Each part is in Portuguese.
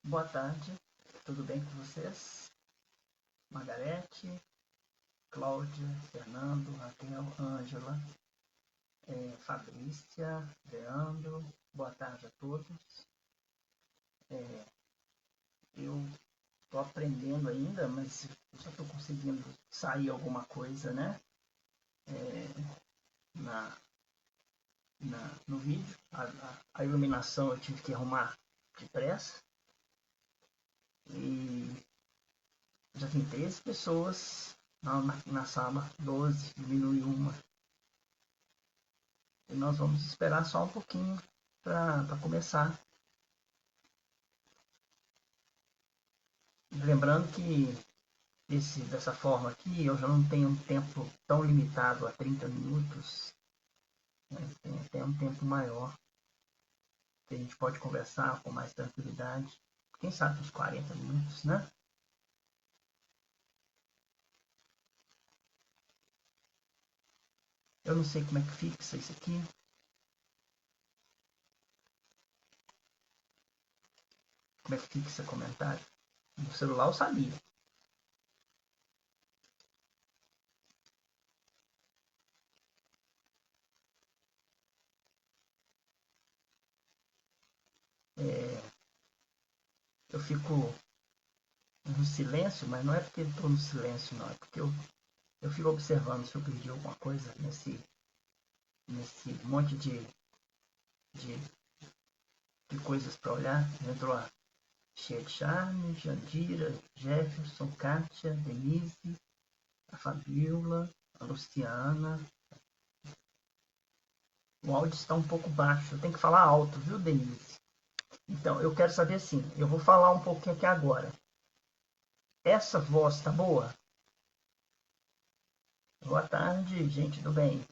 Boa tarde, tudo bem com vocês? Margarete, Cláudia, Fernando, Raquel, Ângela, Fabrícia, Leandro, boa tarde a todos. Eu estou aprendendo ainda, mas já estou conseguindo sair alguma coisa, né? Na, no vídeo. A iluminação eu tive que arrumar depressa. E já tem 13 pessoas na sala, 12, diminuiu uma. E nós vamos esperar só um pouquinho para começar. Lembrando que dessa forma aqui eu já não tenho um tempo tão limitado a 30 minutos, né? Tem até um tempo maior, que a gente pode conversar com mais tranquilidade. Quem sabe uns 40 minutos, né? Eu não sei como é que fixa isso aqui. Como é que fixa comentário? No celular eu sabia. Eu fico no silêncio, mas não é porque eu estou no silêncio, não. É porque eu fico observando se eu perdi alguma coisa nesse monte de, de coisas para olhar. Entrou a cheia de charme, Jandira, Jefferson, Kátia, Denise, a Fabiola, a Luciana. O áudio está um pouco baixo, eu tenho que falar alto, viu, Denise? Então, eu quero saber assim, eu vou falar um pouquinho aqui agora. Essa voz tá boa? Boa tarde, gente do bem.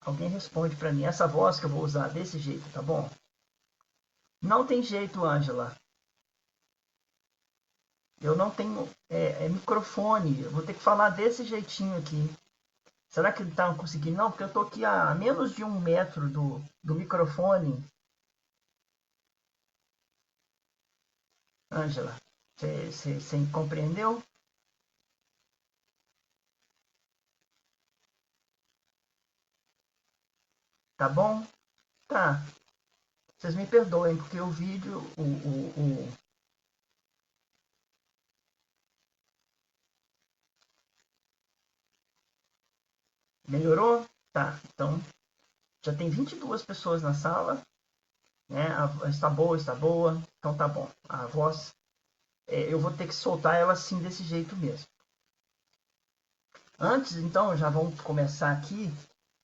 Alguém responde para mim, essa voz que eu vou usar desse jeito, tá bom? Não tem jeito, Ângela. Eu não tenho microfone, eu vou ter que falar desse jeitinho aqui. Será que ele está conseguindo? Não, porque eu estou aqui a menos de 1 metro do microfone. Ângela, você compreendeu? Tá bom? Tá. Vocês me perdoem, porque o vídeo, melhorou? Tá. Então, já tem 22 pessoas na sala. Né? Está boa, está boa. Então tá bom. A voz, eu vou ter que soltar ela assim, desse jeito mesmo. Antes, então, já vamos começar aqui,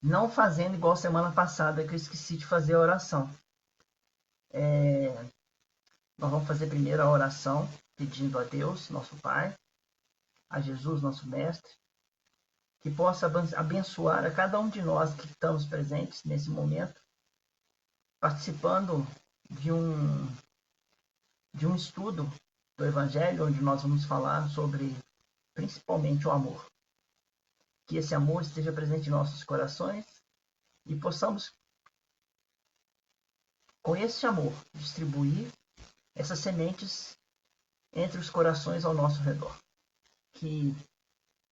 não fazendo igual semana passada, que eu esqueci de fazer a oração. Nós vamos fazer primeiro a oração, pedindo a Deus, nosso Pai, a Jesus, nosso Mestre, que possa abençoar a cada um de nós que estamos presentes nesse momento, participando de um estudo do Evangelho, onde nós vamos falar sobre, principalmente, o amor. Que esse amor esteja presente em nossos corações e possamos, com esse amor, distribuir essas sementes entre os corações ao nosso redor. Que,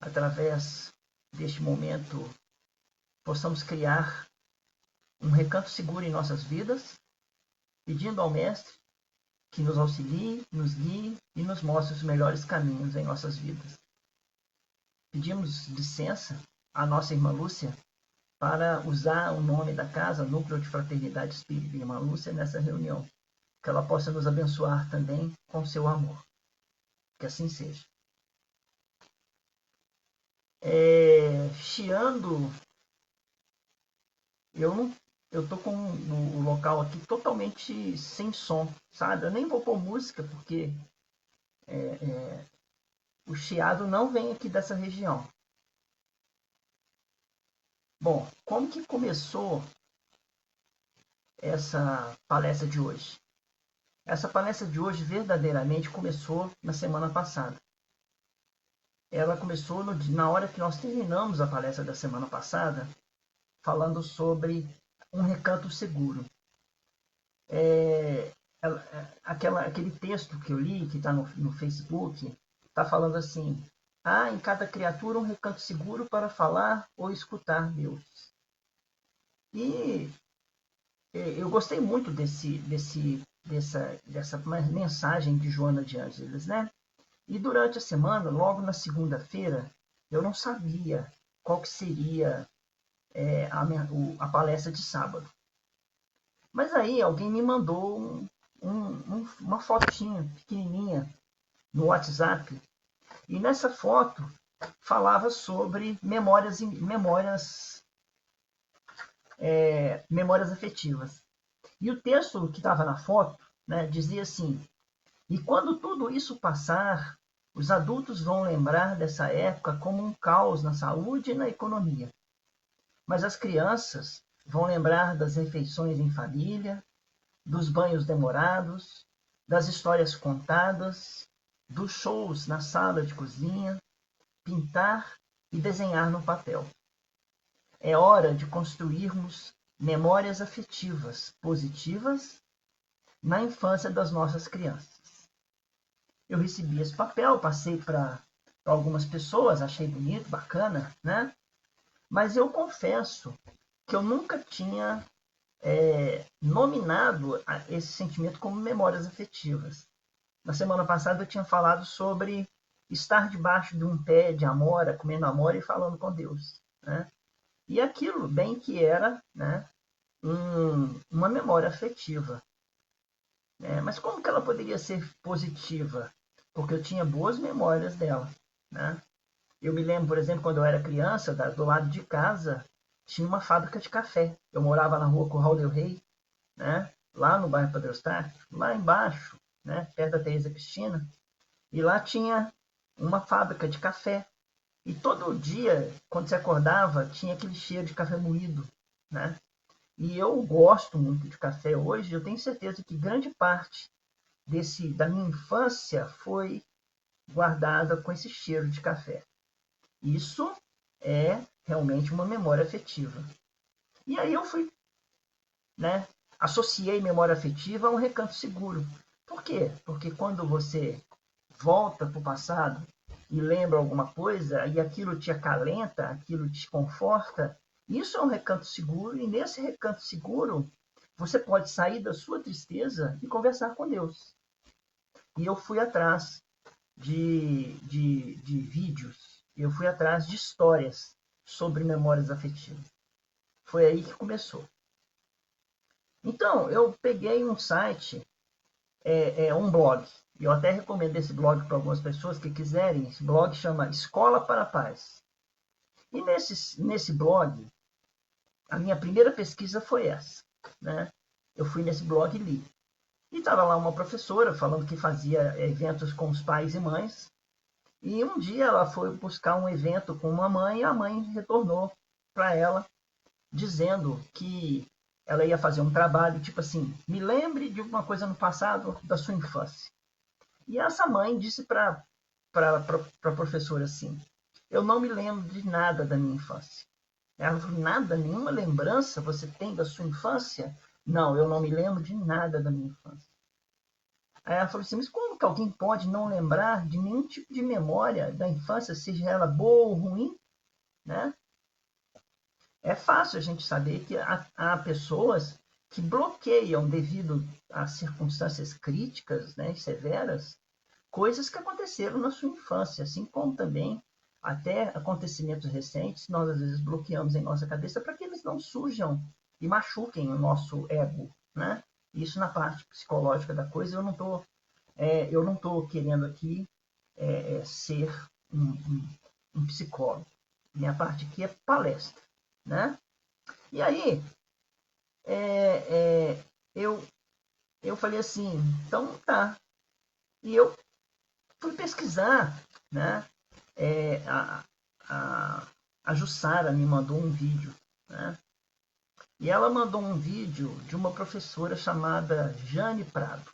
através deste momento, possamos criar um recanto seguro em nossas vidas, pedindo ao Mestre que nos auxilie, nos guie e nos mostre os melhores caminhos em nossas vidas. Pedimos licença à nossa irmã Lúcia para usar o nome da casa, Núcleo de Fraternidade Espírita Irmã Lúcia, nessa reunião. Que ela possa nos abençoar também com seu amor. Que assim seja. Chiando, eu tô com o local aqui totalmente sem som, sabe? Eu nem vou pôr música porque o chiado não vem aqui dessa região. Bom, como que começou essa palestra de hoje? Essa palestra de hoje verdadeiramente começou na semana passada. Ela começou na hora que nós terminamos a palestra da semana passada, falando sobre um recanto seguro. Aquele texto que eu li, que está no Facebook, está falando assim: há em cada criatura um recanto seguro para falar ou escutar Deus. E eu gostei muito dessa mensagem de Joana de Ângeles, né? E durante a semana, logo na segunda-feira, eu não sabia qual que seria a palestra de sábado. Mas aí alguém me mandou uma fotinha pequenininha no WhatsApp. E nessa foto falava sobre memórias afetivas. E o texto que estava na foto, né, dizia assim: e quando tudo isso passar, os adultos vão lembrar dessa época como um caos na saúde e na economia. Mas as crianças vão lembrar das refeições em família, dos banhos demorados, das histórias contadas, dos shows na sala de cozinha, pintar e desenhar no papel. É hora de construirmos memórias afetivas positivas na infância das nossas crianças. Eu recebi esse papel, passei para algumas pessoas, achei bonito, bacana, né? Mas eu confesso que eu nunca tinha nominado esse sentimento como memórias afetivas. Na semana passada eu tinha falado sobre estar debaixo de um pé de amora, comendo amora e falando com Deus, né? E aquilo bem que era, né, uma memória afetiva. Mas como que ela poderia ser positiva? Porque eu tinha boas memórias dela, né? Eu me lembro, por exemplo, quando eu era criança, do lado de casa, tinha uma fábrica de café. Eu morava na rua Curral del Rei, né? Lá no bairro Padre Eustáquio, lá embaixo, né? Perto da Teresa Cristina. E lá tinha uma fábrica de café. E todo dia, quando você acordava, tinha aquele cheiro de café moído, né? E eu gosto muito de café hoje. Eu tenho certeza que grande parte da minha infância foi guardada com esse cheiro de café. Isso é realmente uma memória afetiva. E aí eu fui, né, associei memória afetiva a um recanto seguro. Por quê? Porque quando você volta para o passado e lembra alguma coisa e aquilo te acalenta, aquilo te conforta, isso é um recanto seguro, e nesse recanto seguro você pode sair da sua tristeza e conversar com Deus. E eu fui atrás de vídeos, eu fui atrás de histórias sobre memórias afetivas. Foi aí que começou. Então, eu peguei um site, um blog, e eu até recomendo esse blog para algumas pessoas que quiserem. Esse blog chama Escola para a Paz. E nesse blog, a minha primeira pesquisa foi essa, né? Eu fui nesse blog e li. E estava lá uma professora falando que fazia eventos com os pais e mães. E um dia ela foi buscar um evento com uma mãe e a mãe retornou para ela dizendo que ela ia fazer um trabalho tipo assim: me lembre de alguma coisa no passado da sua infância. E essa mãe disse para a professora assim: eu não me lembro de nada da minha infância. Ela falou: nada, nenhuma lembrança você tem da sua infância? Não, eu não me lembro de nada da minha infância. Aí ela falou assim: mas como que alguém pode não lembrar de nenhum tipo de memória da infância, seja ela boa ou ruim, né? É fácil a gente saber que há pessoas que bloqueiam devido a circunstâncias críticas, né, severas, coisas que aconteceram na sua infância, assim como também até acontecimentos recentes, nós às vezes bloqueamos em nossa cabeça para que eles não surjam e machuquem o nosso ego, né? Isso na parte psicológica da coisa. Eu não tô querendo aqui ser um psicólogo. Minha parte aqui é palestra, né? E aí eu falei assim, então tá. E eu fui pesquisar, né? A, a Jussara me mandou um vídeo, né? E ela mandou um vídeo de uma professora chamada Jane Prado.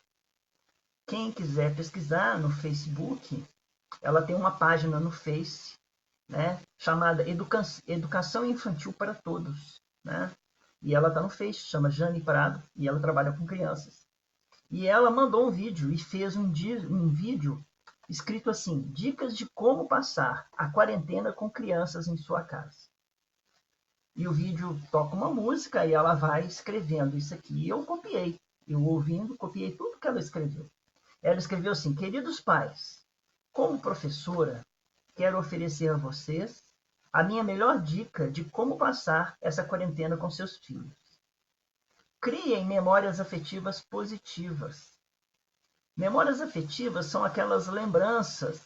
Quem quiser pesquisar no Facebook, ela tem uma página no Face, né, chamada Educação Infantil para Todos, né? E ela está no Face, chama Jane Prado, e ela trabalha com crianças. E ela mandou um vídeo e fez um vídeo escrito assim: dicas de como passar a quarentena com crianças em sua casa. E o vídeo toca uma música e ela vai escrevendo isso aqui. E eu copiei. Eu ouvindo, copiei tudo que ela escreveu. Ela escreveu assim: queridos pais, como professora, quero oferecer a vocês a minha melhor dica de como passar essa quarentena com seus filhos. Criem memórias afetivas positivas. Memórias afetivas são aquelas lembranças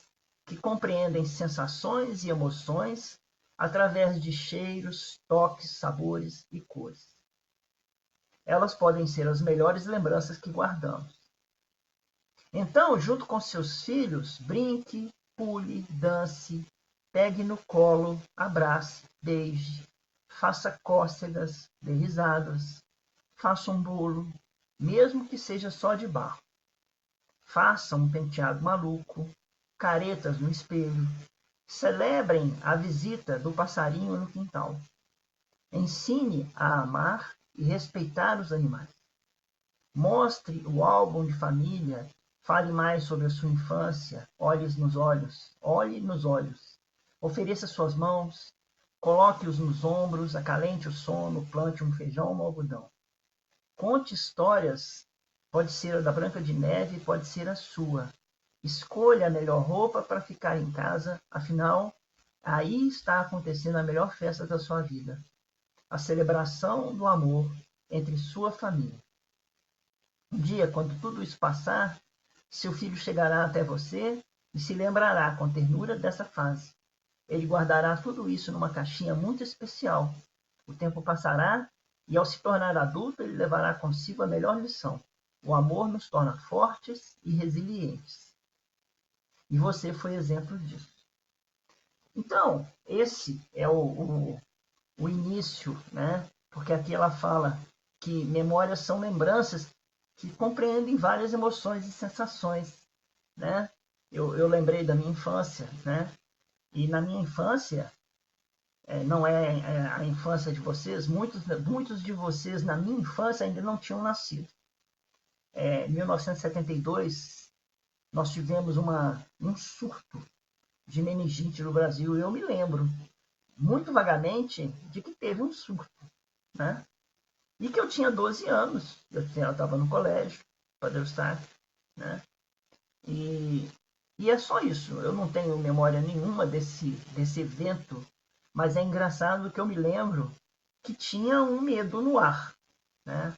que compreendem sensações e emoções através de cheiros, toques, sabores e cores. Elas podem ser as melhores lembranças que guardamos. Então, junto com seus filhos, brinque, pule, dance, pegue no colo, abrace, beije, faça cócegas, dê risadas, faça um bolo, mesmo que seja só de barro. Faça um penteado maluco, caretas no espelho. Celebrem a visita do passarinho no quintal. Ensine a amar e respeitar os animais. Mostre o álbum de família. Fale mais sobre a sua infância. Olhe nos olhos. Ofereça suas mãos. Coloque-os nos ombros. Acalente o sono. Plante um feijão no algodão. Conte histórias. Pode ser a da Branca de Neve, pode ser a sua. Escolha a melhor roupa para ficar em casa. Afinal, aí está acontecendo a melhor festa da sua vida. A celebração do amor entre sua família. Um dia, quando tudo isso passar, seu filho chegará até você e se lembrará com ternura dessa fase. Ele guardará tudo isso numa caixinha muito especial. O tempo passará e, ao se tornar adulto, ele levará consigo a melhor lição. O amor nos torna fortes e resilientes. E você foi exemplo disso. Então, esse é o início, né? Porque aqui ela fala que memórias são lembranças que compreendem várias emoções e sensações, né? Eu lembrei da minha infância, né? E na minha infância, não é a infância de vocês, muitos de vocês na minha infância ainda não tinham nascido. Em 1972, nós tivemos um surto de meningite no Brasil. Eu me lembro, muito vagamente, de que teve um surto, né? E que eu tinha 12 anos, eu estava no colégio, para Deus estar, né? E é só isso, eu não tenho memória nenhuma desse evento, mas é engraçado que eu me lembro que tinha um medo no ar, né?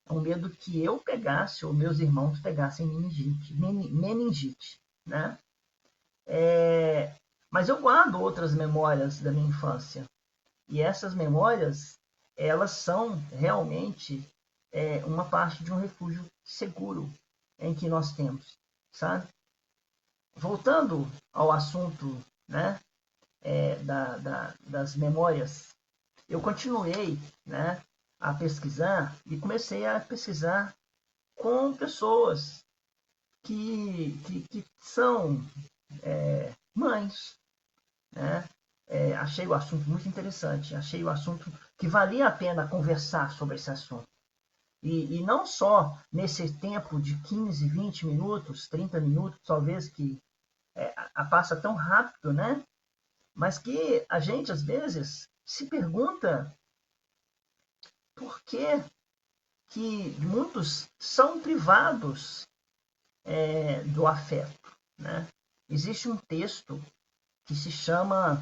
Um medo que eu pegasse ou meus irmãos pegassem meningite, né? Mas eu guardo outras memórias da minha infância. E essas memórias, elas são realmente uma parte de um refúgio seguro em que nós temos, sabe? Voltando ao assunto, né, das memórias, eu continuei, né, a pesquisar e comecei a pesquisar com pessoas que são mães, né? Achei o assunto muito interessante, achei o assunto que valia a pena conversar sobre esse assunto. E não só nesse tempo de 15, 20 minutos, 30 minutos, talvez, que passa tão rápido, né? Mas que a gente, às vezes, se pergunta por que muitos são privados do afeto, né? Existe um texto que se chama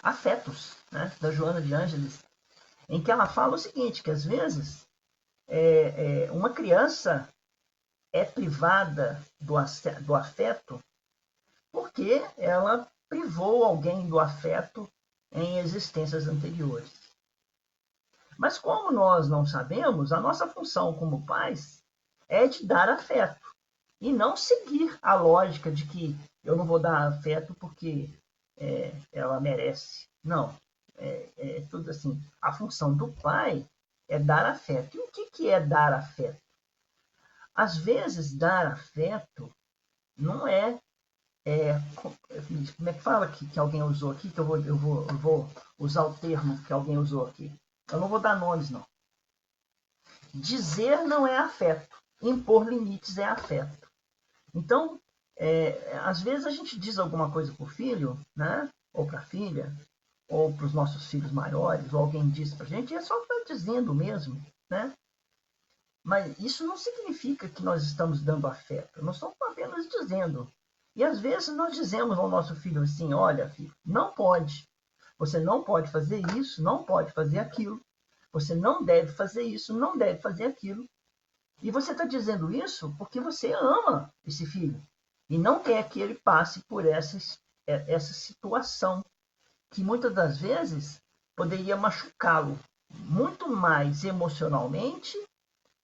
Afetos, né? Da Joana de Ângeles, em que ela fala o seguinte, que às vezes uma criança é privada do afeto porque ela privou alguém do afeto em existências anteriores. Mas como nós não sabemos, a nossa função como pais é de dar afeto e não seguir a lógica de que eu não vou dar afeto porque ela merece. Não, é tudo assim. A função do pai é dar afeto. E o que é dar afeto? Às vezes, dar afeto não é como é que fala que alguém usou aqui, que eu vou usar o termo que alguém usou aqui. Eu não vou dar nomes, não. Dizer não é afeto. Impor limites é afeto. Então, às vezes a gente diz alguma coisa para o filho, né? Ou para a filha, ou para os nossos filhos maiores, ou alguém diz para a gente, e é só estar dizendo mesmo, né? Mas isso não significa que nós estamos dando afeto. Nós estamos apenas dizendo. E às vezes nós dizemos ao nosso filho assim, olha, filho, não pode. Você não pode fazer isso, não pode fazer aquilo. Você não deve fazer isso, não deve fazer aquilo. E você está dizendo isso porque você ama esse filho. E não quer que ele passe por essa situação que muitas das vezes poderia machucá-lo muito mais emocionalmente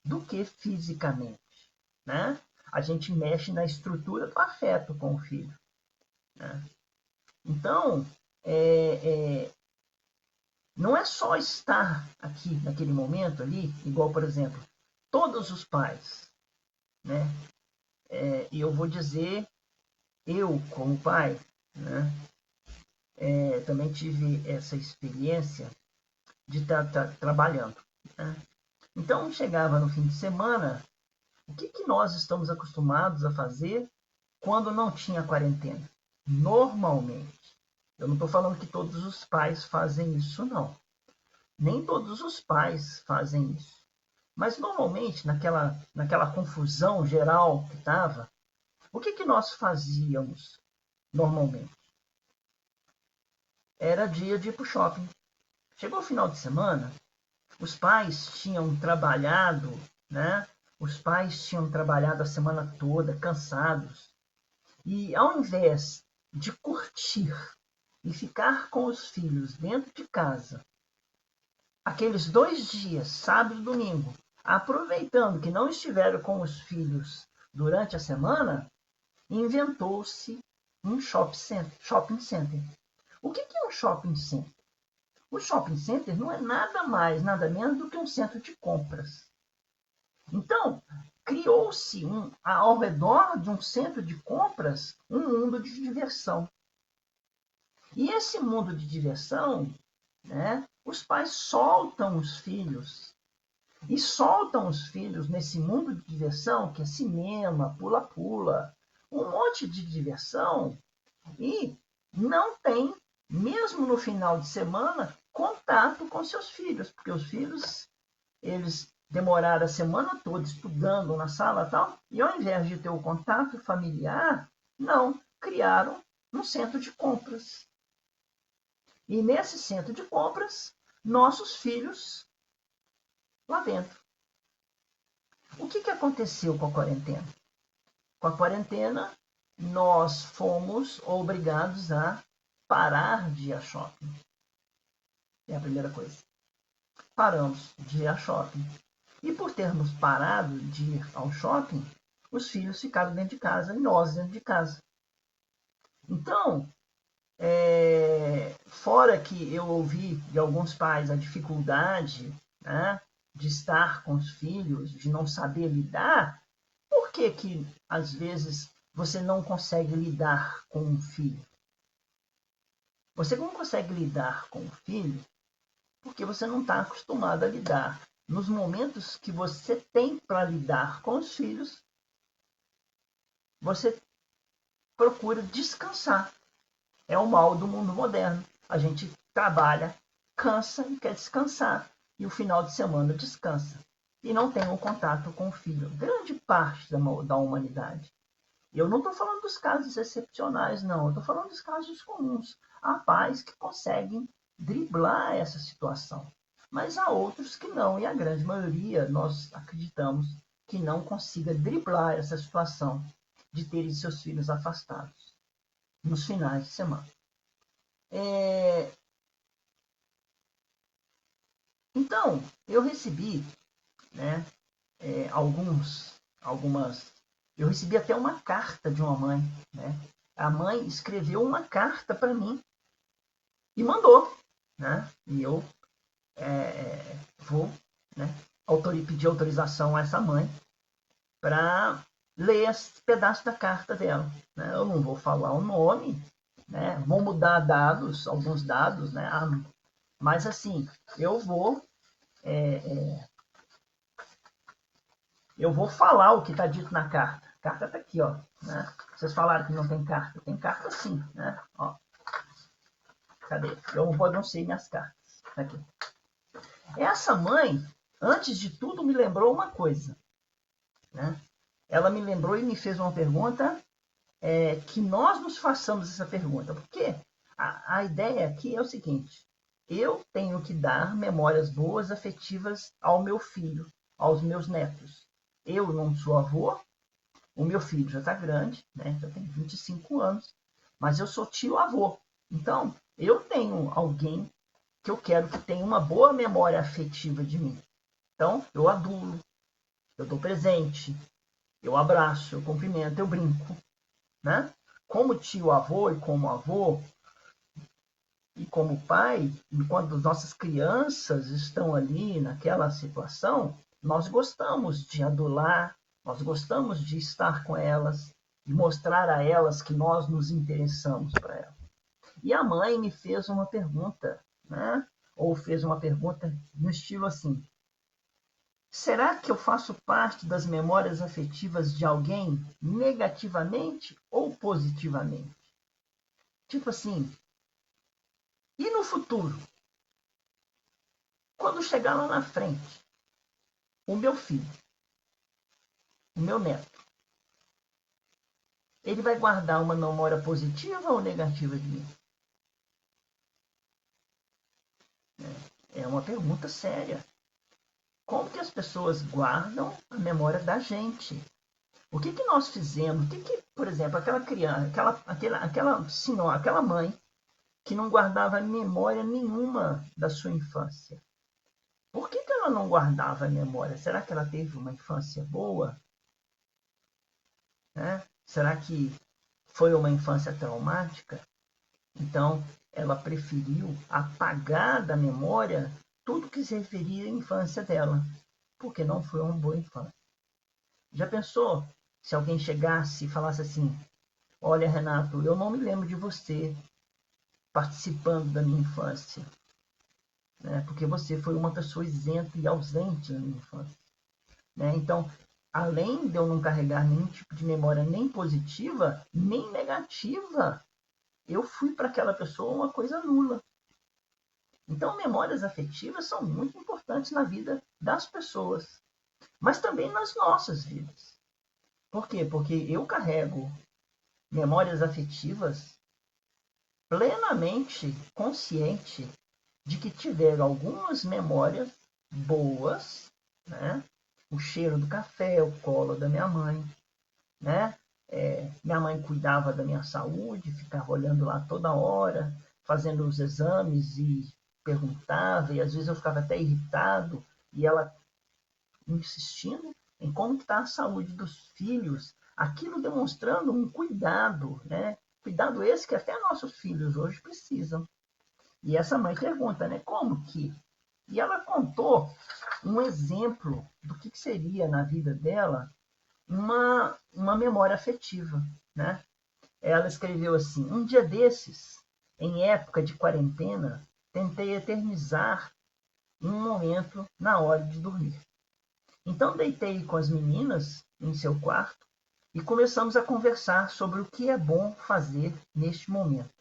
do que fisicamente, né? A gente mexe na estrutura do afeto com o filho, né? Então, não é só estar aqui naquele momento ali, igual, por exemplo, todos os pais, né? E eu vou dizer, eu como pai, né? Também tive essa experiência de estar trabalhando, né? Então, chegava no fim de semana, o que nós estamos acostumados a fazer quando não tinha quarentena? Normalmente. Eu não estou falando que todos os pais fazem isso, não. Nem todos os pais fazem isso. Mas normalmente, naquela confusão geral que estava, o que nós fazíamos normalmente? Era dia de ir para o shopping. Chegou o final de semana, os pais tinham trabalhado, né? Os pais tinham trabalhado a semana toda, cansados. E ao invés de curtir e ficar com os filhos dentro de casa, aqueles 2 dias, sábado e domingo, aproveitando que não estiveram com os filhos durante a semana, inventou-se um shopping center. O que é um shopping center? O shopping center não é nada mais, nada menos do que um centro de compras. Então, criou-se ao redor de um centro de compras um mundo de diversão. E esse mundo de diversão, né, os pais soltam os filhos. E soltam os filhos nesse mundo de diversão, que é cinema, pula-pula, um monte de diversão, e não tem, mesmo no final de semana, contato com seus filhos, porque os filhos, eles demoraram a semana toda estudando na sala e tal, e ao invés de ter o contato familiar, não, criaram um centro de compras. E nesse centro de compras, nossos filhos lá dentro. O que aconteceu com a quarentena? Com a quarentena, nós fomos obrigados a parar de ir a shopping. É a primeira coisa. Paramos de ir a shopping. E por termos parado de ir ao shopping, os filhos ficaram dentro de casa e nós dentro de casa. Então, fora que eu ouvi de alguns pais a dificuldade, né, de estar com os filhos, de não saber lidar, por que às vezes você não consegue lidar com um filho? Você não consegue lidar com o filho porque você não está acostumado a lidar. Nos momentos que você tem para lidar com os filhos, você procura descansar. É o mal do mundo moderno. A gente trabalha, cansa e quer descansar. E o final de semana descansa. E não tem um contato com o filho. Grande parte da humanidade. Eu não estou falando dos casos excepcionais, não. Eu estou falando dos casos comuns. Há pais que conseguem driblar essa situação. Mas há outros que não. E a grande maioria, nós acreditamos que não consiga driblar essa situação de terem seus filhos afastados nos finais de semana. Então, eu recebi, né, algumas. Eu recebi até uma carta de uma mãe, né? A mãe escreveu uma carta para mim e mandou, né? E eu vou, né, pedir autorização a essa mãe para ler esse pedaço da carta dela. Né? Eu não vou falar o nome, né? Vou mudar dados, alguns dados, né? Mas assim, eu vou eu vou falar o que está dito na carta. A carta está aqui, ó. Né? Vocês falaram que não tem carta. Tem carta sim, né? Ó. Cadê? Eu não sei minhas cartas. Aqui. Essa mãe, antes de tudo, me lembrou uma coisa. Né? Ela me lembrou e me fez uma pergunta que nós nos façamos essa pergunta. Porque a ideia aqui é o seguinte. Eu tenho que dar memórias boas, afetivas ao meu filho, aos meus netos. Eu não sou avô, o meu filho já está grande, né? Já tem 25 anos, mas eu sou tio-avô. Então, eu tenho alguém que eu quero que tenha uma boa memória afetiva de mim. Então, eu adulo, eu dou presente, eu abraço, eu cumprimento, eu brinco. Né? Como tio-avô e como avô, e como pai, quando nossas crianças estão ali naquela situação, nós gostamos de adular, nós gostamos de estar com elas, de mostrar a elas que nós nos interessamos para elas. E a mãe me fez uma pergunta, né? Ou fez uma pergunta no estilo assim: será que eu faço parte das memórias afetivas de alguém negativamente ou positivamente? Tipo assim, e no futuro? Quando chegar lá na frente, o meu filho, o meu neto, ele vai guardar uma memória positiva ou negativa de mim? É uma pergunta séria. Como que as pessoas guardam a memória da gente? O que nós fizemos? Por exemplo, aquela criança, aquela senhora, aquela mãe que não guardava memória nenhuma da sua infância. Por que ela não guardava a memória? Será que ela teve uma infância boa? Né? Será que foi uma infância traumática? Então, ela preferiu apagar da memória tudo que se referia à infância dela, porque não foi uma boa infância. Já pensou se alguém chegasse e falasse assim: olha, Renato, eu não me lembro de você participando da minha infância, né? Porque você foi uma pessoa isenta e ausente na minha infância. Né? Então, além de eu não carregar nenhum tipo de memória nem positiva, nem negativa, eu fui para aquela pessoa uma coisa nula. Então, memórias afetivas são muito importantes na vida das pessoas, mas também nas nossas vidas. Por quê? Porque eu carrego memórias afetivas plenamente consciente de que tiver algumas memórias boas, né? O cheiro do café, o colo da minha mãe, né? Minha mãe cuidava da minha saúde, ficava olhando lá toda hora, fazendo os exames e perguntava, e às vezes eu ficava até irritado, e ela insistindo em como está a saúde dos filhos, aquilo demonstrando um cuidado, né? Cuidado esse que até nossos filhos hoje precisam. E essa mãe pergunta, né? Como que? E ela contou um exemplo do que seria na vida dela uma memória afetiva, né? Ela escreveu assim: um dia desses, em época de quarentena, tentei eternizar um momento na hora de dormir. Então deitei com as meninas em seu quarto e começamos a conversar sobre o que é bom fazer neste momento.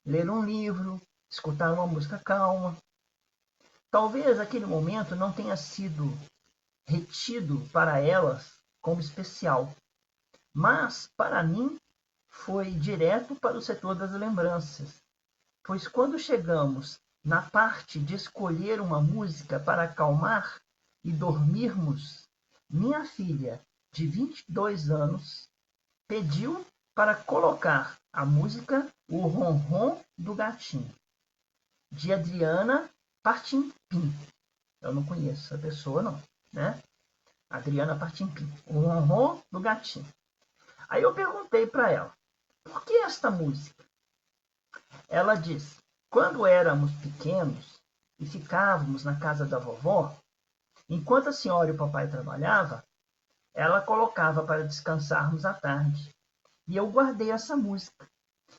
Ler um livro, escutar uma música calma. Talvez aquele momento não tenha sido retido para elas como especial, mas para mim foi direto para o setor das lembranças, pois quando chegamos na parte de escolher uma música para acalmar e dormirmos, minha filha, de 22 anos, pediu para colocar a música O Ronron do Gatinho, de Adriana Partimpim. Eu não conheço essa pessoa, não, né? Adriana Partimpim. O Ronron do Gatinho. Aí eu perguntei para ela: por que esta música? Ela disse: quando éramos pequenos e ficávamos na casa da vovó, enquanto a senhora e o papai trabalhavam, ela colocava para descansarmos à tarde. E eu guardei essa música.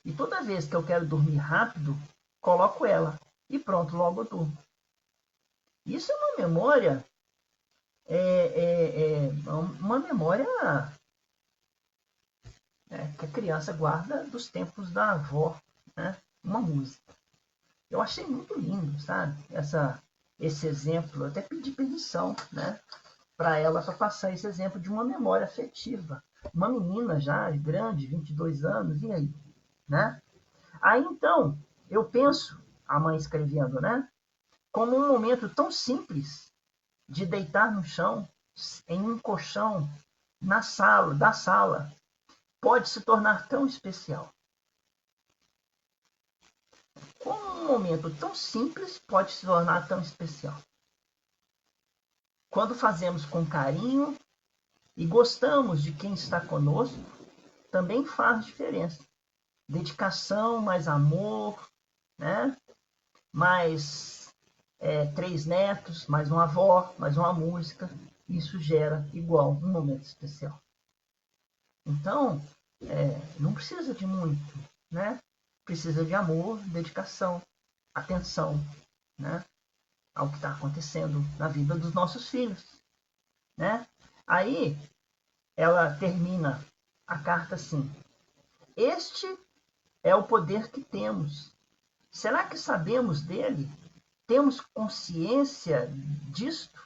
E toda vez que eu quero dormir rápido, coloco ela. E pronto, logo eu durmo. Isso é uma memória, uma memória que a criança guarda dos tempos da avó, né? Uma música. Eu achei muito lindo, sabe? Esse exemplo. Eu até pedi permissão, né? Para ela, para passar esse exemplo de uma memória afetiva. Uma menina já grande, 22 anos, e aí? Né? Aí então, eu penso, a mãe escrevendo, né? Como um momento tão simples de deitar no chão, em um colchão, da sala, pode se tornar tão especial. Como um momento tão simples pode se tornar tão especial. Quando fazemos com carinho e gostamos de quem está conosco, também faz diferença. Dedicação, mais amor, né? Mais 3 netos, mais uma avó, mais uma música. Isso gera igual um momento especial. Então, não precisa de muito, né? Precisa de amor, dedicação, atenção, né? Ao que está acontecendo na vida dos nossos filhos, né? Aí, ela termina a carta assim: este é o poder que temos. Será que sabemos dele? Temos consciência disto?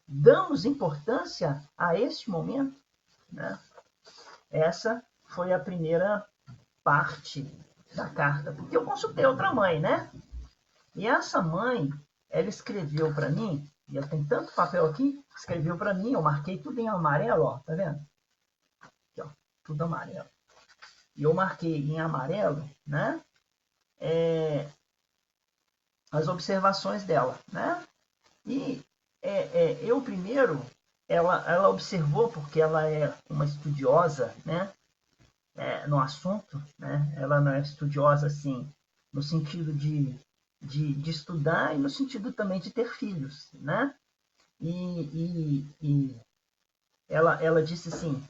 Damos importância a este momento? Né? Essa foi a primeira parte da carta, porque eu consultei outra mãe, né? E essa mãe, ela escreveu para mim, e eu tenho tanto papel aqui, escreveu para mim, eu marquei tudo em amarelo, ó, tá vendo? Aqui, ó, tudo amarelo. E eu marquei em amarelo, né? As observações dela, né? E eu primeiro, ela observou, porque ela é uma estudiosa, né? No assunto, né? Ela não é estudiosa assim, no sentido de estudar e no sentido também de ter filhos, né? E ela disse assim: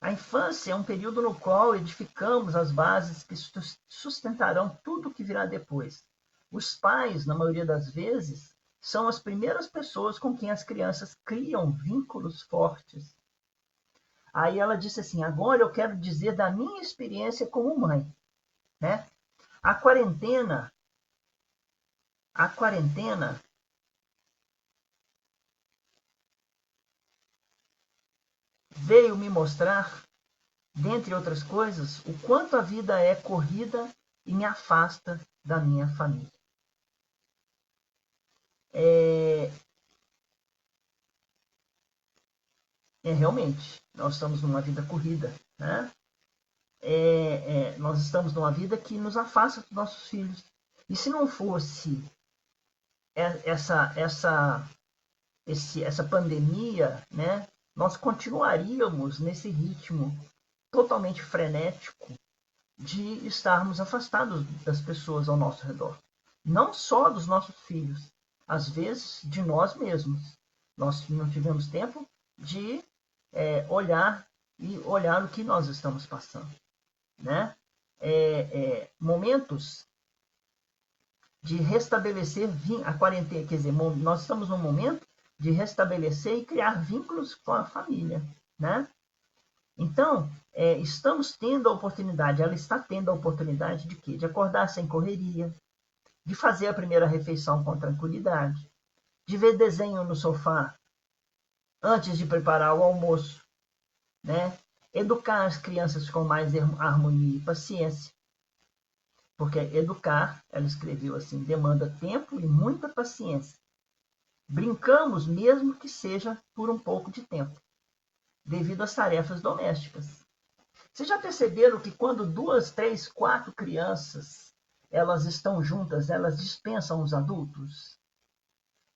a infância é um período no qual edificamos as bases que sustentarão tudo o que virá depois. Os pais, na maioria das vezes, são as primeiras pessoas com quem as crianças criam vínculos fortes. Aí ela disse assim: agora eu quero dizer da minha experiência como mãe, né? A quarentena veio me mostrar, dentre outras coisas, o quanto a vida é corrida e me afasta da minha família. Realmente, nós estamos numa vida corrida, né? Nós estamos numa vida que nos afasta dos nossos filhos. E se não fosse essa pandemia, né, nós continuaríamos nesse ritmo totalmente frenético de estarmos afastados das pessoas ao nosso redor. Não só dos nossos filhos, às vezes de nós mesmos. Nós não tivemos tempo de olhar o que nós estamos passando, né? Momentos de restabelecer a quarentena, quer dizer, nós estamos num momento de restabelecer e criar vínculos com a família, né? Então, estamos tendo a oportunidade, ela está tendo a oportunidade de quê? De acordar sem correria, de fazer a primeira refeição com tranquilidade, de ver desenho no sofá antes de preparar o almoço, né? Educar as crianças com mais harmonia e paciência, porque educar, ela escreveu assim, demanda tempo e muita paciência. Brincamos mesmo que seja por um pouco de tempo, devido às tarefas domésticas. Vocês já perceberam que quando 2, 3, 4 crianças elas estão juntas, elas dispensam os adultos?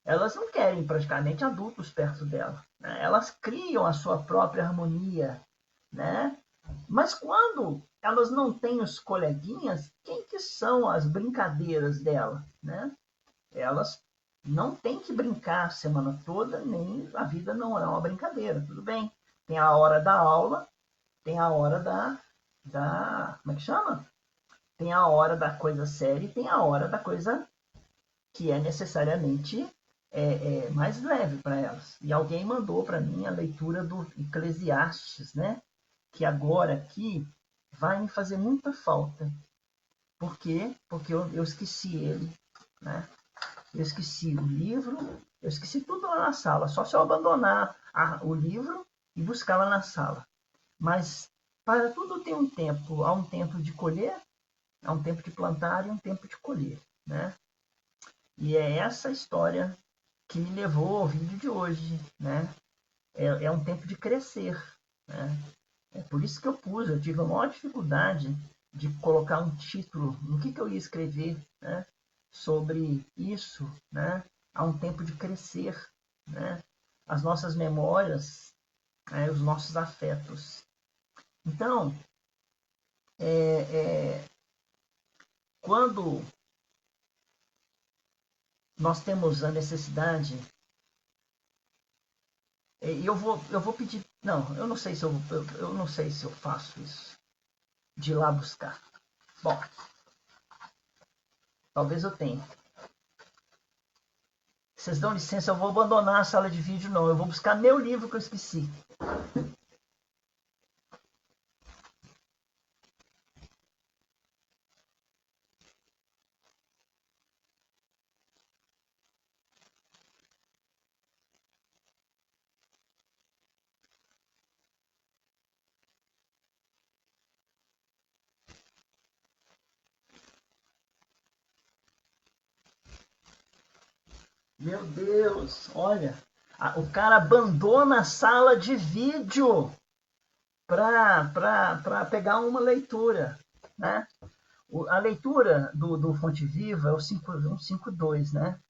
Elas não querem praticamente adultos perto dela, né? Elas criam a sua própria harmonia, né? Mas quando elas não têm os coleguinhas, quem que são as brincadeiras dela, né? Elas não têm que brincar a semana toda, nem a vida não é uma brincadeira, tudo bem? Tem a hora da aula, tem a hora como é que chama? Tem a hora da coisa séria e tem a hora da coisa que é necessariamente mais leve para elas. E alguém mandou para mim a leitura do Eclesiastes, né? Que agora aqui vai me fazer muita falta. Por quê? Porque eu esqueci ele, né? Eu esqueci o livro, eu esqueci tudo lá na sala. Só se eu abandonar o livro e buscar lá na sala. Mas para tudo tem um tempo. Há um tempo de colher, há um tempo de plantar e um tempo de colher, né? E é essa história que me levou ao vídeo de hoje, né? É um tempo de crescer, né? É por isso que eu tive a maior dificuldade de colocar um título no que eu ia escrever, né? Sobre isso, né? Há um tempo de crescer, né? As nossas memórias, né? Os nossos afetos. Então, quando nós temos a necessidade, eu vou pedir, não, eu não sei se eu não sei se eu faço isso, de ir lá buscar. Bom, talvez eu tenha. Vocês dão licença, eu vou abandonar a sala de vídeo, não. Eu vou buscar meu livro que eu esqueci. Meu Deus, olha. O cara abandona a sala de vídeo para pegar uma leitura, né? A leitura do Fonte Viva é o 152, né?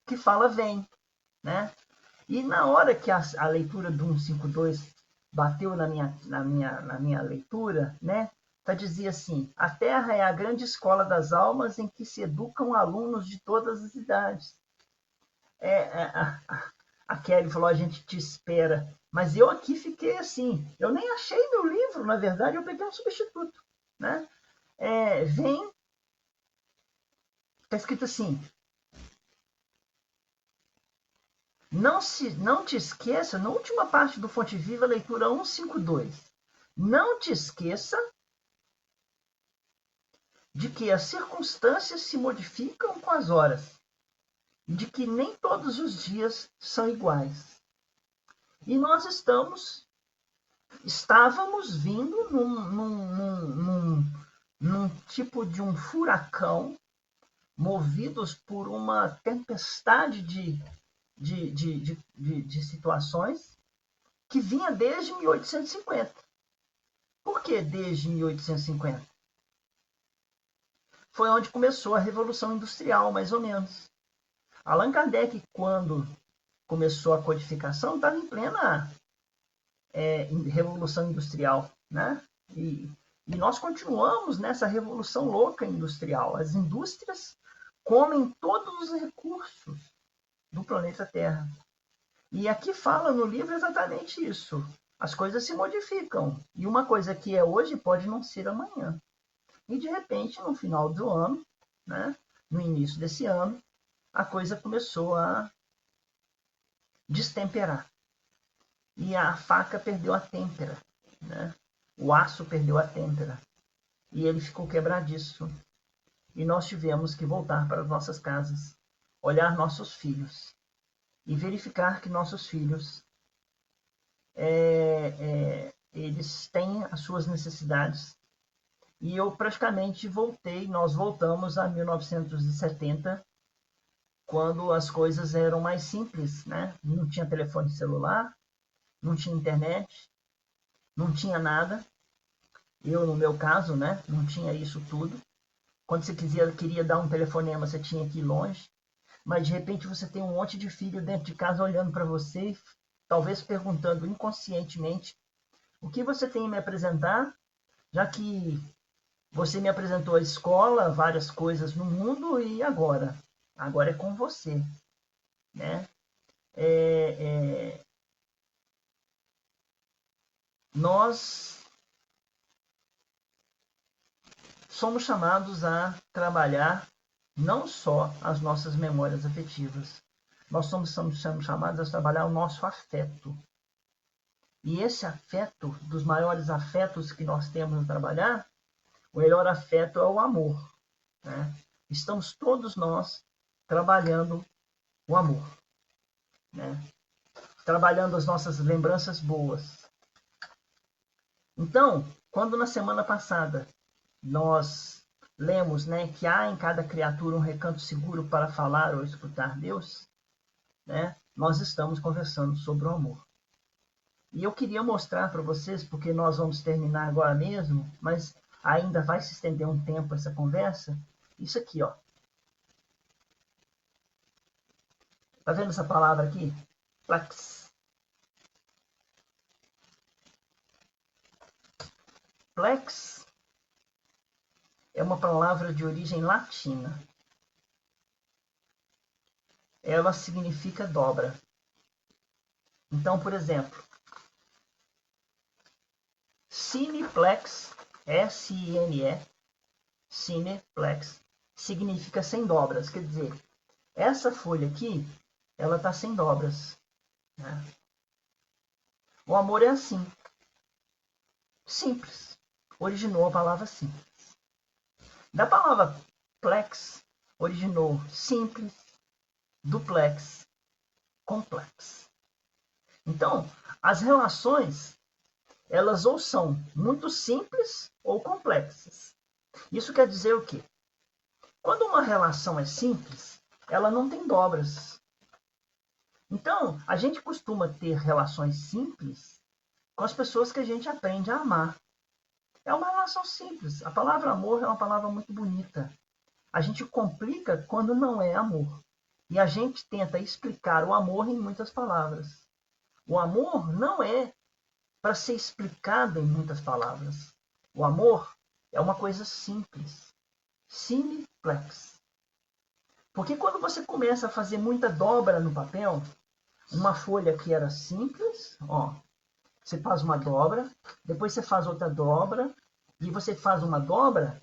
Que fala vem, né? E na hora que a leitura do 152 bateu na minha leitura, né? Para dizer assim, a Terra é a grande escola das almas em que se educam alunos de todas as idades. A Kelly falou, a gente te espera. Mas eu aqui fiquei assim, eu nem achei meu livro, na verdade, eu peguei um substituto, né? Vem, está escrito assim, não te esqueça, na última parte do Fonte Viva, leitura 152, não te esqueça de que as circunstâncias se modificam com as horas, e de que nem todos os dias são iguais. E nós estávamos vindo num tipo de um furacão, movidos por uma tempestade de situações que vinha desde 1850. Por que desde 1850? Foi onde começou a Revolução Industrial, mais ou menos. Allan Kardec, quando começou a codificação, estava em plena Revolução Industrial, né? E nós continuamos nessa revolução louca industrial. As indústrias comem todos os recursos do planeta Terra. E aqui fala no livro exatamente isso. As coisas se modificam. E uma coisa que é hoje pode não ser amanhã. E de repente, no final do ano, né, no início desse ano, a coisa começou a destemperar. E a faca perdeu a têmpera, né? O aço perdeu a têmpera. E ele ficou quebradiço. E nós tivemos que voltar para as nossas casas, olhar nossos filhos e verificar que nossos filhos eles têm as suas necessidades. E eu praticamente nós voltamos a 1970, quando as coisas eram mais simples, né? Não tinha telefone celular, não tinha internet, não tinha nada. Eu, no meu caso, né, não tinha isso tudo. Quando você queria dar um telefonema, você tinha que ir longe. Mas, de repente, você tem um monte de filho dentro de casa olhando para você, talvez perguntando inconscientemente o que você tem a me apresentar, já que você me apresentou a escola, várias coisas no mundo, e agora? Agora é com você, né? nós somos chamados a trabalhar não só as nossas memórias afetivas, nós somos chamados a trabalhar o nosso afeto. E esse afeto, dos maiores afetos que nós temos a trabalhar, o melhor afeto é o amor, né? Estamos todos nós trabalhando o amor, né? Trabalhando as nossas lembranças boas. Então, quando na semana passada nós lemos, né, que há em cada criatura um recanto seguro para falar ou escutar Deus, né, nós estamos conversando sobre o amor. E eu queria mostrar para vocês, porque nós vamos terminar agora mesmo, mas ainda vai se estender um tempo essa conversa, isso aqui, ó. Tá vendo essa palavra aqui? Plex. Plex é uma palavra de origem latina. Ela significa dobra. Então, por exemplo, cineplex, S-I-N-E, cineplex, significa sem dobras. Quer dizer, essa folha aqui, ela está sem dobras, né? O amor é assim. Simples. Originou a palavra simples. Da palavra plex, originou simples, duplex, complexo. Então, as relações, elas ou são muito simples ou complexas. Isso quer dizer o quê? Quando uma relação é simples, ela não tem dobras. Então, a gente costuma ter relações simples com as pessoas que a gente aprende a amar. É uma relação simples. A palavra amor é uma palavra muito bonita. A gente complica quando não é amor. E a gente tenta explicar o amor em muitas palavras. O amor não é para ser explicado em muitas palavras. O amor é uma coisa simples. Simplex. Porque quando você começa a fazer muita dobra no papel, uma folha que era simples, ó, você faz uma dobra, depois você faz outra dobra, e você faz uma dobra,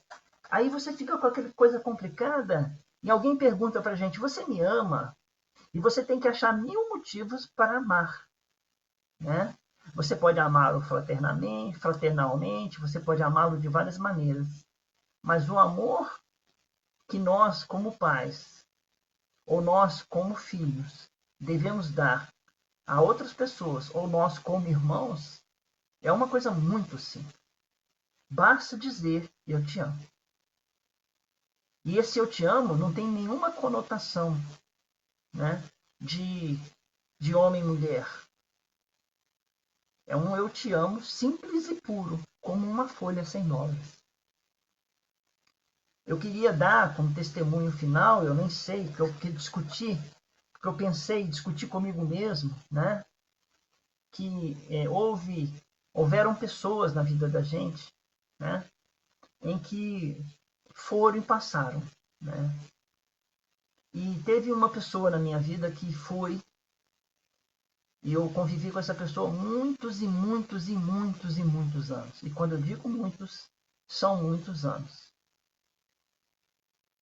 aí você fica com aquela coisa complicada, e alguém pergunta pra gente, você me ama? E você tem que achar 1000 motivos para amar, né? Você pode amá-lo fraternalmente, você pode amá-lo de várias maneiras. Mas o amor que nós, como pais, ou nós, como filhos, devemos dar a outras pessoas, ou nós, como irmãos, é uma coisa muito simples. Basta dizer, eu te amo. E esse eu te amo não tem nenhuma conotação, né, de homem e mulher. É um eu te amo simples e puro, como uma folha sem dobras. Eu queria dar como testemunho final, eu nem sei, porque eu discuti, porque eu pensei, discuti comigo mesmo, né, que houveram pessoas na vida da gente, né, em que foram e passaram, né? E teve uma pessoa na minha vida que foi, e eu convivi com essa pessoa muitos e muitos e muitos e muitos anos. E quando eu digo muitos, são muitos anos.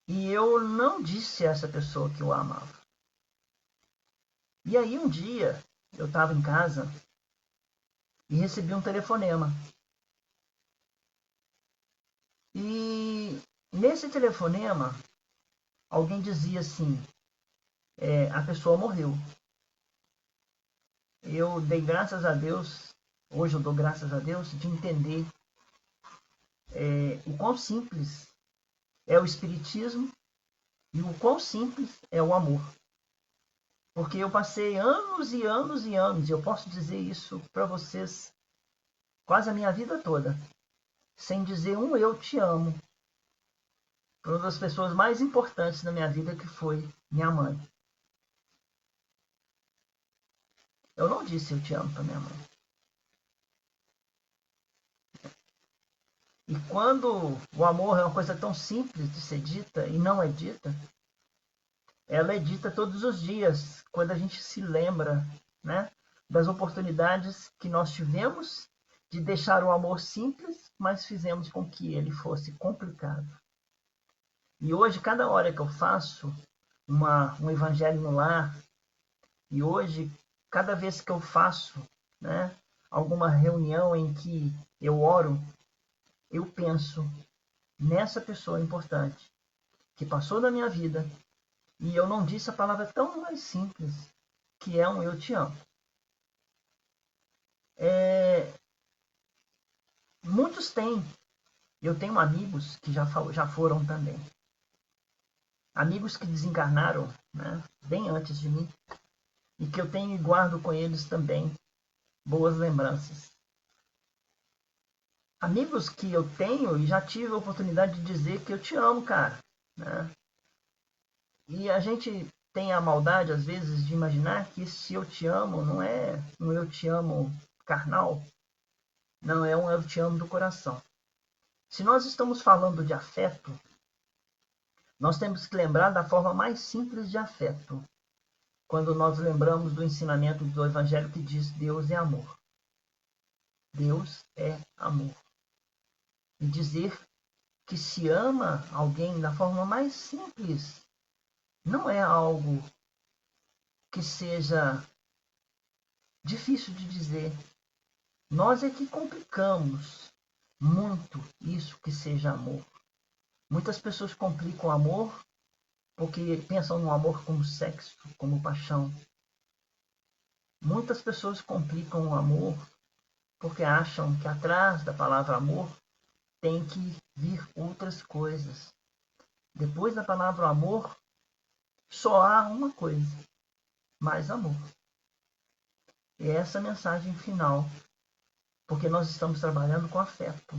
E eu não disse a essa pessoa que eu a amava. E aí um dia, eu estava em casa e recebi um telefonema. E nesse telefonema, alguém dizia assim, a pessoa morreu. Eu dei graças a Deus, hoje eu dou graças a Deus, de entender o quão simples é o Espiritismo e o quão simples é o amor. Porque eu passei anos e anos e anos, e eu posso dizer isso para vocês quase a minha vida toda, sem dizer um eu te amo, para uma das pessoas mais importantes da minha vida, que foi minha mãe. Eu não disse eu te amo para minha mãe. E quando o amor é uma coisa tão simples de ser dita e não é dita, ela é dita todos os dias, quando a gente se lembra, né, das oportunidades que nós tivemos de deixar o amor simples, mas fizemos com que ele fosse complicado. E hoje, cada hora que eu faço um evangelho no lar, e hoje, cada vez que eu faço, né, alguma reunião em que eu oro, eu penso nessa pessoa importante que passou da minha vida e eu não disse a palavra tão mais simples, que é um eu te amo. Muitos têm. Eu tenho amigos que já foram também. Amigos que desencarnaram, né, bem antes de mim. E que eu tenho e guardo com eles também boas lembranças. Amigos que eu tenho e já tive a oportunidade de dizer que eu te amo, cara. Né? E a gente tem a maldade, às vezes, de imaginar que esse eu te amo não é um eu te amo carnal. Não, é um eu te amo do coração. Se nós estamos falando de afeto, nós temos que lembrar da forma mais simples de afeto. Quando nós lembramos do ensinamento do Evangelho que diz Deus é amor. Deus é amor. E dizer que se ama alguém da forma mais simples não é algo que seja difícil de dizer. Nós é que complicamos muito isso que seja amor. Muitas pessoas complicam o amor porque pensam no amor como sexo, como paixão. Muitas pessoas complicam o amor porque acham que atrás da palavra amor tem que vir outras coisas. Depois da palavra amor, só há uma coisa, mais amor. E essa é a mensagem final, porque nós estamos trabalhando com afeto.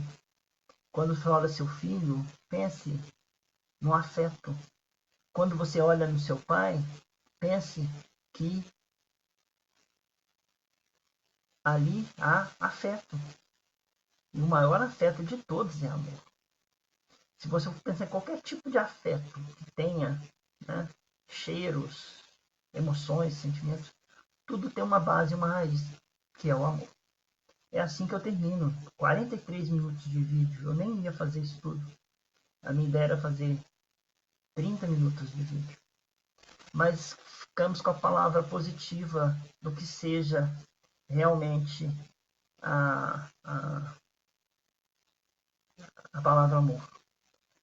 Quando você olha seu filho, pense no afeto. Quando você olha no seu pai, pense que ali há afeto. E o maior afeto de todos é amor. Se você pensar em qualquer tipo de afeto que tenha, né, cheiros, emoções, sentimentos, tudo tem uma base, uma raiz, que é o amor. É assim que eu termino. 43 minutos de vídeo. Eu nem ia fazer isso tudo. A minha ideia era fazer 30 minutos de vídeo. Mas ficamos com a palavra positiva do que seja realmente a palavra amor.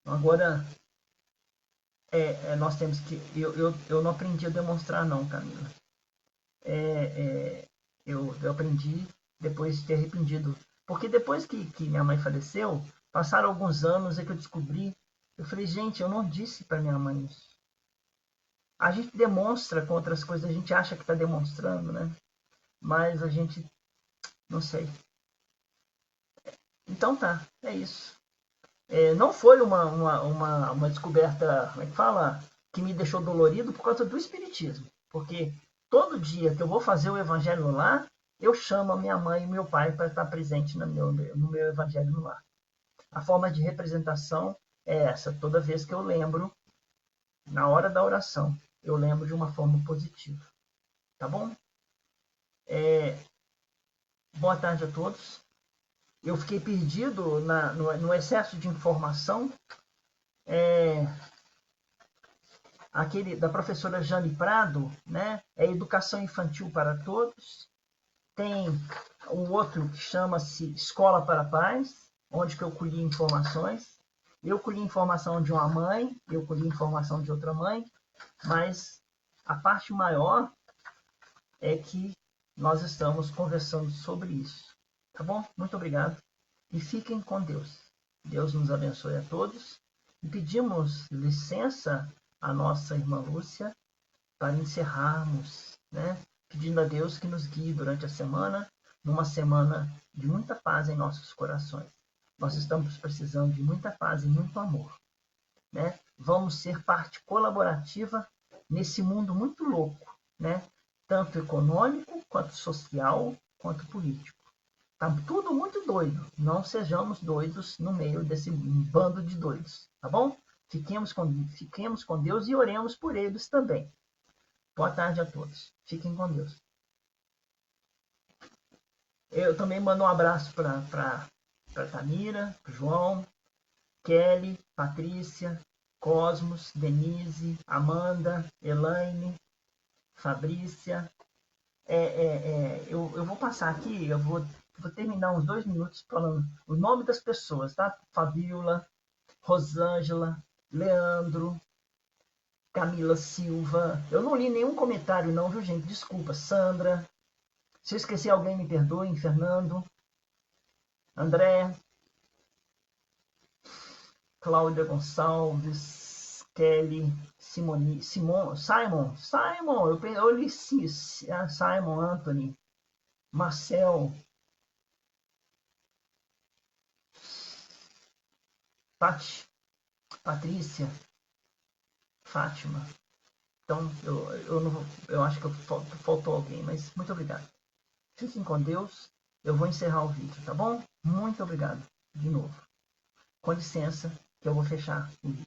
Agora, nós temos que... Eu não aprendi a demonstrar não, Camila. Eu aprendi depois de ter arrependido. Porque depois que minha mãe faleceu, passaram alguns anos, é que eu descobri. Eu falei, gente, eu não disse para minha mãe isso. A gente demonstra com outras coisas, a gente acha que está demonstrando, né? Mas a gente, não sei. Então tá, é isso. Não foi uma descoberta, como é que fala? Que me deixou dolorido por causa do espiritismo. Porque todo dia que eu vou fazer o evangelho no lar, eu chamo a minha mãe e meu pai para estar presente no meu evangelho no lar. A forma de representação é essa. Toda vez que eu lembro, na hora da oração, eu lembro de uma forma positiva. Tá bom? Boa tarde a todos. Eu fiquei perdido no excesso de informação. Aquele da professora Jane Prado, né? É Educação Infantil para Todos. Tem um outro que chama-se Escola para Pais, onde que eu colhi informações. Eu colhi informação de uma mãe, eu colhi informação de outra mãe, mas a parte maior é que nós estamos conversando sobre isso. Tá bom? Muito obrigado e fiquem com Deus. Deus nos abençoe a todos e pedimos licença à nossa irmã Lúcia para encerrarmos, né? Pedindo a Deus que nos guie durante a semana, numa semana de muita paz em nossos corações. Nós estamos precisando de muita paz e muito amor, né? Vamos ser parte colaborativa nesse mundo muito louco, né? Tanto econômico, quanto social, quanto político. Tá tudo muito doido. Não sejamos doidos no meio desse bando de doidos, tá bom? Fiquemos com Deus e oremos por eles também. Boa tarde a todos. Fiquem com Deus. Eu também mando um abraço para Tamira, João, Kelly, Patrícia, Cosmos, Denise, Amanda, Elaine, Fabrícia. Eu vou passar aqui, vou terminar uns 2 minutos falando o nome das pessoas, tá? Fabiola, Rosângela, Leandro, Camila Silva. Eu não li nenhum comentário não, viu, gente? Desculpa. Sandra. Se eu esqueci alguém, me perdoem. Fernando. André. Cláudia Gonçalves. Kelly. Simon. Eu li Simon, Anthony. Marcel. Patrícia. Fátima. Então, eu acho que faltou alguém, mas muito obrigado. Fiquem com Deus. Eu vou encerrar o vídeo, tá bom? Muito obrigado de novo. Com licença, que eu vou fechar o vídeo.